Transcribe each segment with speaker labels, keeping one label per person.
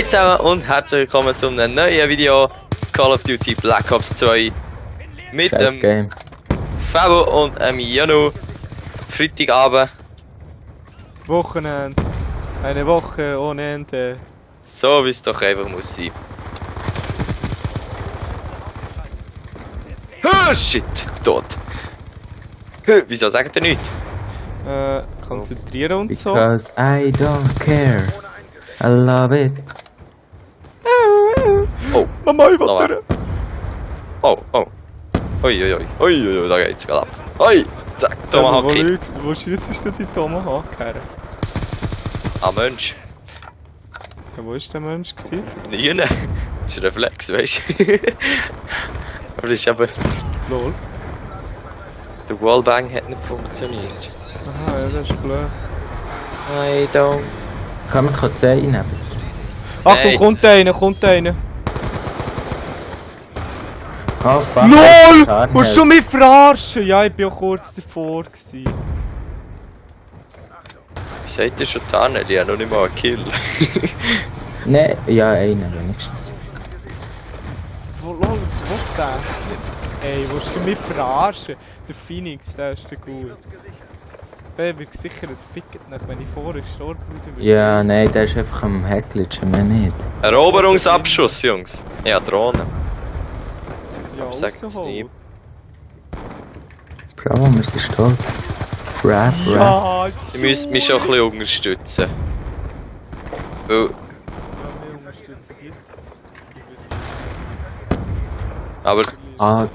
Speaker 1: Hey zusammen und herzlich willkommen zu einem neuen Video Call of Duty Black Ops 2 mit dem Fabo und Janu. Freitagabend.
Speaker 2: Wochenende. Eine Woche ohne Ende.
Speaker 1: So wie es doch einfach muss sein. Oh shit, tot. Wieso sagt er nichts?
Speaker 2: Konzentrieren und so.
Speaker 3: Because I don't care. I love it.
Speaker 1: Oh,
Speaker 2: Mama, ich will durch.
Speaker 1: oh. Ui, da geht's gerade ab. Ui, zack, Tomahawk Kill.
Speaker 2: Wo schiessest du die Tomahawk her?
Speaker 1: Ah, Mensch.
Speaker 2: Ja, wo war der Mensch?
Speaker 1: Nie, ne? Das ist ein Reflex, weißt du? Aber das ist aber...
Speaker 2: Lol.
Speaker 1: Der Wallbang hat nicht funktioniert.
Speaker 2: Aha, ja, das ist blöd.
Speaker 1: I don't...
Speaker 3: Kann man keine 10 reinnehmen?
Speaker 2: Achtung,
Speaker 1: Nein.
Speaker 2: kommt einer.
Speaker 3: Oh fuck.
Speaker 2: LOL!
Speaker 3: Tarnheld.
Speaker 2: Musst du mich verarschen? Ja, ich bin auch kurz davor gewesen.
Speaker 1: Seid ihr schon Tarnel? Ich habe noch nicht mal einen Kill.
Speaker 3: Nein, ja, einen wenigstens.
Speaker 2: Wo, lol, was ist der? Ey, willst du mich verarschen? Der Phoenix, der ist der gut. Der wird gesichert, fickt nicht, wenn ich vorher gestorben bin.
Speaker 3: Ja, nein, der ist einfach am Hacklitschen, mehr nicht.
Speaker 1: Eroberungsabschuss, Jungs. Ja, Drohnen.
Speaker 2: Ja,
Speaker 1: Sagt es
Speaker 2: rausholen.
Speaker 1: nie.
Speaker 3: Bravo, wir sind stolz. Rap.
Speaker 2: Ja,
Speaker 1: Ihr müsst mich schon ein bisschen unterstützen. Weil...
Speaker 2: Ja, wir unterstützen jetzt.
Speaker 1: Aber...
Speaker 3: Ah,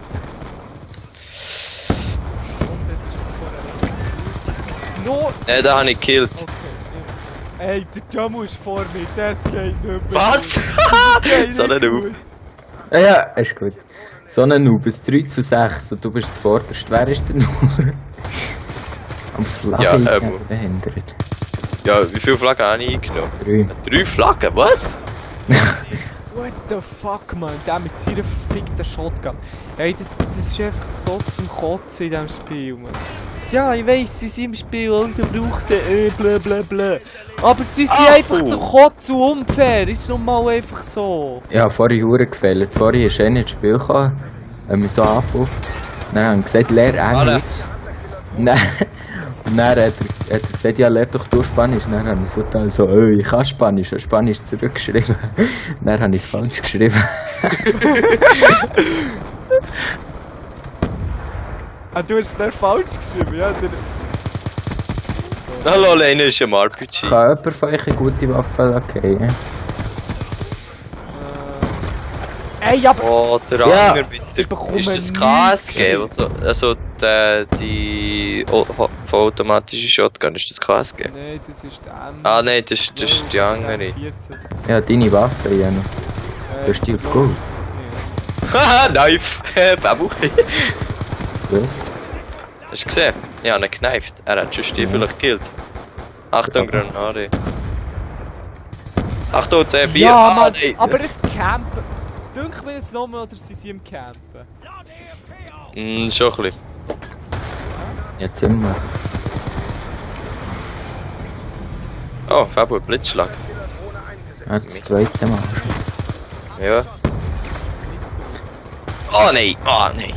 Speaker 2: No!
Speaker 1: Ne, da habe ich gekillt.
Speaker 2: Okay. Ey, der Jamu ist vor mir, das geht nicht mehr.
Speaker 1: Was?
Speaker 2: Das geht
Speaker 1: So
Speaker 2: nicht
Speaker 1: ein Noob.
Speaker 2: gut.
Speaker 3: ja, ist gut. So ein Noob, es 3:6 und du bist zuvorderst. Wer ist der Noob? Am Flaggen
Speaker 1: Ja,
Speaker 3: behindert.
Speaker 1: Ja, wie viele Flaggen habe ich eingenommen?
Speaker 3: 3.
Speaker 1: 3 Flaggen? Was?
Speaker 2: What the fuck, man? Der mit seiner verfickten Shotgun. Ey, das ist einfach so zum Kotzen in diesem Spiel, man. Ja, ich weiss, sie sind im Spiel und du brauchst sie, blablabla. Aber sie sind einfach zum Kotzen unfair, ist nun mal einfach so.
Speaker 3: Ja, vorhin Huren gefällt. Vorhin ist er nicht ins Spiel gekommen, haben mich so angepufft. Dann haben sie gesagt, lehr Englisch. Und dann hat er gesagt, ja, lehr doch du Spanisch. Dann habe ich so gedacht, so, ich kann Spanisch. Und Spanisch zurückgeschrieben. Dann habe ich es falsch geschrieben.
Speaker 2: Ah, du hast es nicht falsch geschrieben, ja?
Speaker 1: Hallo, Lene ist im RPG.
Speaker 3: Kann jemand von euch eine gute Waffe lassen?
Speaker 2: Ey, aber...
Speaker 1: Oh, der
Speaker 3: Ja.
Speaker 1: Anger mit der...
Speaker 2: bekomme
Speaker 1: Ist das
Speaker 2: nie
Speaker 1: KSG?
Speaker 2: Schuss.
Speaker 1: Also die vollautomatische Shotgun, ist das KSG?
Speaker 2: Nein, das ist der M.
Speaker 1: Ah nein, das ist die andere.
Speaker 3: Ja, deine Waffe, Janu. Du hast die auf Gold.
Speaker 1: Haha, Knife! Babu!
Speaker 3: Ja.
Speaker 1: Hast du gesehen? Ich habe ihn gekneift. Er hat schon die vielleicht gekillt. Achtung, Granate. Achtung, C4!
Speaker 2: Ja, Mann,
Speaker 1: nein!
Speaker 2: aber das Campen... Dünkt mir das nochmal, oder sind sie im Campen?
Speaker 1: Schon ein bisschen.
Speaker 3: Ja, ziemlich.
Speaker 1: Oh, Fabu, Blitzschlag.
Speaker 3: Ja, das zweite Mal.
Speaker 1: Ja. Oh nein! Oh nein!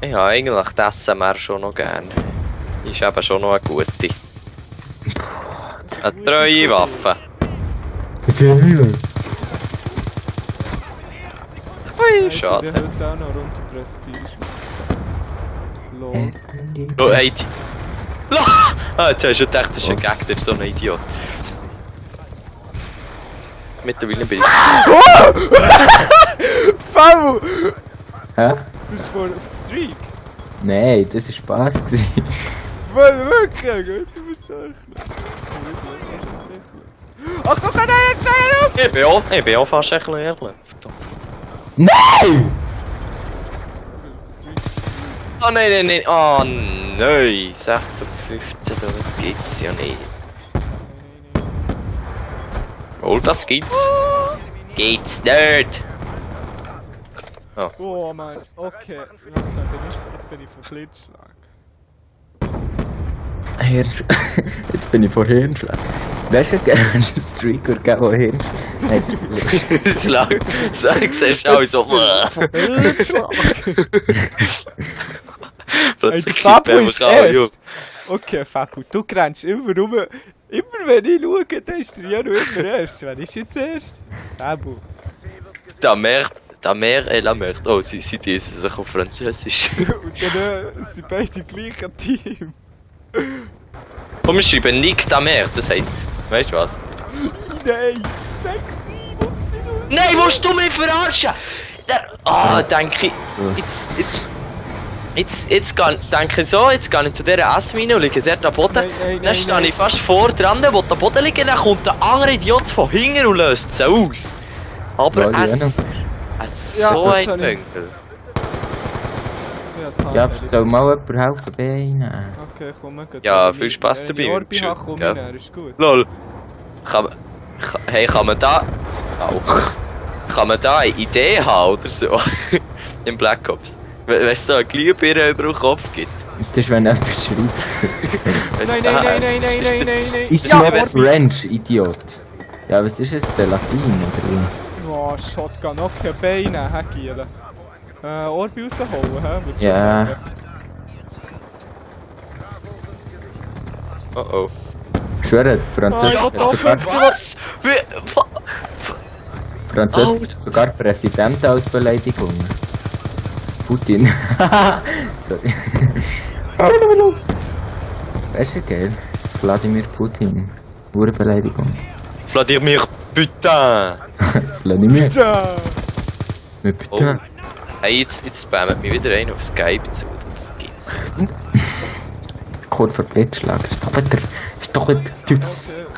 Speaker 1: Ich habe eigentlich das SMR schon noch gerne. Ist eben schon noch eine gute. Eine treue Waffe. Ui, schade.
Speaker 2: Ich heute auch noch runter Prestige. Lol.
Speaker 1: Oh, ey, die... Ah, jetzt hast du gedacht, das ist ein Gag, der ist so ein Idiot. Mittlerweile bin ich...
Speaker 2: Fabu!
Speaker 3: Hä?
Speaker 2: Du bist vor auf der Streak?
Speaker 3: Nein, das war Spaß gewesen.
Speaker 2: Weil wirklich, du bist so ach, guck mal, da jetzt
Speaker 1: Ich bin auch fast ein bisschen ehrlich. Verdammt.
Speaker 3: Nein!
Speaker 1: Oh nein. Oh nein. 6 zu 15, das geht's ja nicht. Oh, das gibt's. Geht's nicht.
Speaker 2: Oh Mann, okay. Jetzt bin ich vom Blitzschlag.
Speaker 3: Jetzt bin ich vor Hirnschlag. Weißt du, einen Streaker gegeben, der Hirnschlag.
Speaker 1: Ich siehst auch so.
Speaker 2: Der Fabu ist erst. Okay, Fabu, du rennst immer rum. Immer wenn ich schaue, dann ist der Janu immer erst. Wer ist jetzt erst? Fabu.
Speaker 1: Da merkt la merde. Oh, sie lesen sich auf Französisch.
Speaker 2: Und dann sind beide im gleichen Team.
Speaker 1: Komm, wir schreiben Nick da merde, das heisst. Weißt du was?
Speaker 2: Nein, sag's nie, will's nicht nur.
Speaker 1: Nein, willst du mich verarschen? Denke ich. Jetzt denke ich so, jetzt gehe ich zu dieser Essmine und liege dort am Boden. Dann stehe ich fast vor dran, wo der Boden liegt, dann kommt ein anderer Idiot von hinten und löst sie aus. Aber so ein Pünkel.
Speaker 3: Ja, soll mal jemand helfen, Beine?
Speaker 2: Okay, komm, wir gehen.
Speaker 1: Ja, viel Spaß dabei.
Speaker 2: Orbi-Hack gell? Ist gut.
Speaker 1: Lol. Kann man da eine Idee haben oder so? Im Black Ops. Wenn es so eine Glühbirne über den Kopf gibt.
Speaker 3: Das ist, wenn jemand schreibt.
Speaker 2: Nein.
Speaker 3: Ist ja French, Idiot. Ja, was ist es? Der Latin oder wie?
Speaker 2: Oh, Shotgun, okay, Beine, Hackielen. Orbi rausholen, hä?
Speaker 3: Ja.
Speaker 1: Oh.
Speaker 3: Schwöre, Französisch hat sogar Präsidenten als Beleidigung. Putin. Sorry. Weißt du, geil? Wladimir Putin. Beleidigung.
Speaker 1: Wladimir Putain!
Speaker 3: Wladimir.
Speaker 2: Putain!
Speaker 3: Putain.
Speaker 1: Hey, jetzt spammt mich wieder einer auf Skype zu. Geht's.
Speaker 3: Kurz vor Blitzschlag. Aber der ist doch ein Typ.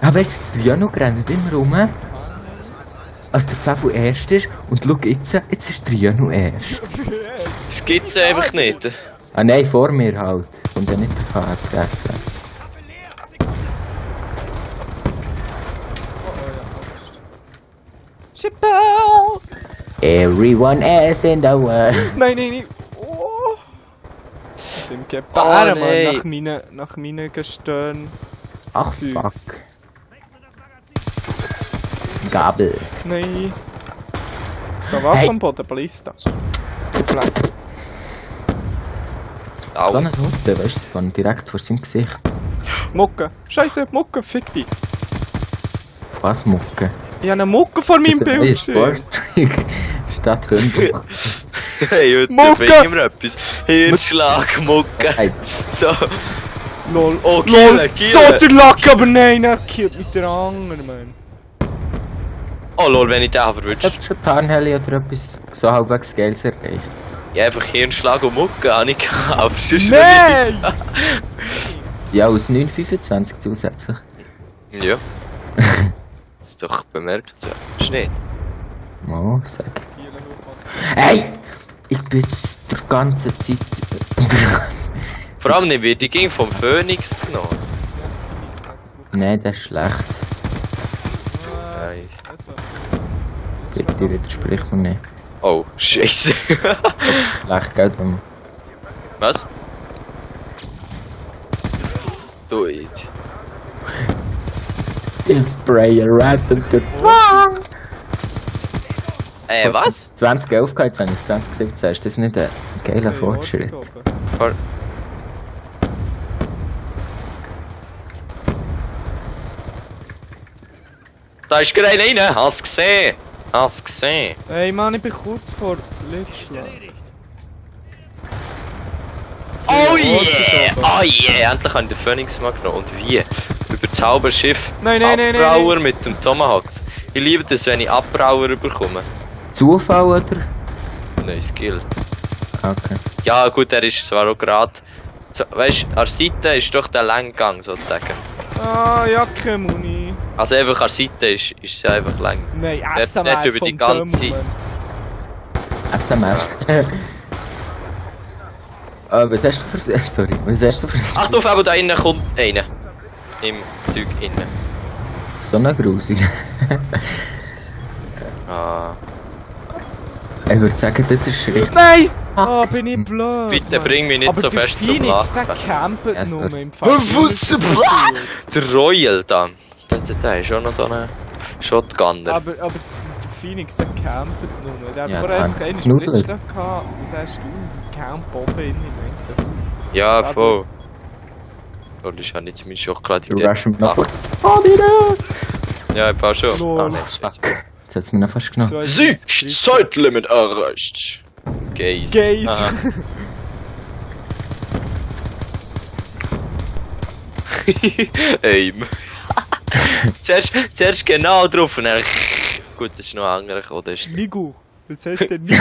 Speaker 3: Ah, weißt du, der Janu rennt immer rum. Als der Fabu erst ist. Und schau jetzt ist der Janu erst.
Speaker 1: Das gibt's einfach nicht.
Speaker 3: Ah nein, vor mir halt. Und dann nicht der Fahrt fressen.
Speaker 2: Chappelle!
Speaker 3: Everyone else in the world.
Speaker 2: Nein. Oh. Ich bin gebären,
Speaker 1: nee.
Speaker 2: Mann, nach meinen Gestöhnen.
Speaker 3: Ach, fuck. Gabel.
Speaker 2: Nein. So, was
Speaker 3: Hey.
Speaker 2: am Boden? Ballista.
Speaker 1: Au.
Speaker 3: So eine Note, weißt du, von direkt vor seinem Gesicht.
Speaker 2: Mucke. Scheiße, Mucke, fick dich.
Speaker 3: Was, Mucke?
Speaker 2: Ich habe eine Mucke vor meinem
Speaker 3: Das ist
Speaker 2: Bildschirm.
Speaker 3: Starstreak. Statt Hündbuch.
Speaker 1: Hey, heute
Speaker 2: Mucke!
Speaker 1: bring ich mir etwas. Hirnschlag, Mucke. So.
Speaker 2: Lol.
Speaker 1: Oh,
Speaker 2: Lol.
Speaker 1: Kiel.
Speaker 2: So der Lack, aber nein, er killt mit der anderen, Mann.
Speaker 1: Oh lol, wenn ich den verwünscht.
Speaker 3: Hast du schon Tarnheli oder etwas so halbwegs Geld erreicht?
Speaker 1: Ja, einfach Hirnschlag und Mucke habe ich gehabt, aber sonst
Speaker 2: Nein!
Speaker 3: Ja, aus 9,25 zusätzlich.
Speaker 1: Ja. Das ist doch bemerkenswert. Ist nicht?
Speaker 3: Oh, sag. Hey! Ich bin die ganze Zeit...
Speaker 1: Vor allem nicht, wie die ging vom Phoenix genommen.
Speaker 3: Nein, das ist schlecht.
Speaker 1: Nein.
Speaker 3: Bitte widersprich mir nicht.
Speaker 1: Oh, Scheiße.
Speaker 3: Schlecht, gell?
Speaker 1: Was? Du it.
Speaker 3: Ich spraye Ratten durch.
Speaker 1: Was?
Speaker 3: 2011 gehabt, jetzt habe ich 2017. Ist das nicht ein geiler Fortschritt?
Speaker 1: Da ist gerade einer rein, hast gesehen? Hast gesehen?
Speaker 2: Ey Mann, ich bin kurz vor Blitzschlag.
Speaker 1: Oh yeah! Oh yeah! Endlich habe ich den Phoenix mal genommen. Und wie? Über das halbe Schiff.
Speaker 2: Nein.
Speaker 1: Abbrauer mit dem Tomahawks. Ich liebe das, wenn ich Abbrauer bekomme.
Speaker 3: Zufall, oder?
Speaker 1: Nein, Skill.
Speaker 3: Okay.
Speaker 1: Ja gut, er ist zwar auch gerade... So, weißt du, an der Seite ist doch der Länggang sozusagen.
Speaker 2: Ah, Jacke, Muni.
Speaker 1: Also einfach an der Seite ist es einfach lang.
Speaker 2: Nein,
Speaker 1: Der
Speaker 2: SMR
Speaker 1: über die ganze...
Speaker 3: SMS. Was hast du für... Sorry, was hast du für...
Speaker 1: Achtung, aber da innen kommt einer. Im Zeug innen.
Speaker 3: So eine Grusig.
Speaker 1: Ah.
Speaker 3: Ich würde sagen, das ist richtig.
Speaker 2: Nein! Oh, bin ich blöd.
Speaker 1: Bitte
Speaker 2: Mann.
Speaker 1: bring mich nicht
Speaker 2: aber
Speaker 1: so
Speaker 2: der
Speaker 1: fest zum
Speaker 2: Phoenix, der
Speaker 1: Lachen.
Speaker 2: campt
Speaker 3: Ja,
Speaker 2: nur
Speaker 3: sorry.
Speaker 2: im Fall.
Speaker 1: Der Royal da. Der ist schon noch so ein Shotgunner.
Speaker 2: Aber der Phoenix, der campt nur. Der hat
Speaker 3: Ja,
Speaker 2: vorher
Speaker 3: der
Speaker 2: einfach einen
Speaker 3: Knuddel.
Speaker 2: Splitschlag gehabt und der ist und campt oben in ihm.
Speaker 1: Ja, voll. Oh, das ist ja nicht meine Schokolade.
Speaker 3: Du rushen mir noch kurz das Body rein.
Speaker 1: Ja, ich fahr schon.
Speaker 2: Lol.
Speaker 1: Ah, nein,
Speaker 3: Jetzt hat es mir noch fast genommen.
Speaker 1: Zeitlimit erreicht. Gays.
Speaker 2: Gays.
Speaker 1: Aha. Aim. zuerst genau drauf und dann... Gut, das ist noch ein anderer gekommen. Das ist...
Speaker 2: Nigu. Was heisst der Nigu?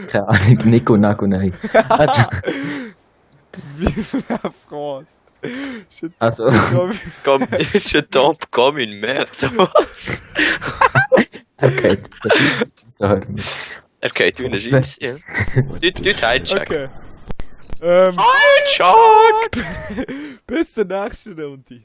Speaker 3: Keine Ahnung, Nico, Nago, nein. Also,
Speaker 2: Wie viel Phrase?
Speaker 3: also
Speaker 1: Komm, ist ein Top, komm in März. Was?
Speaker 3: okay, das ist so hören wir.
Speaker 1: Er geht wie eine Scheiße. Ja. Dort Heidschak.
Speaker 2: Okay.
Speaker 1: Heidschak!
Speaker 2: Bis zur nächsten Runde.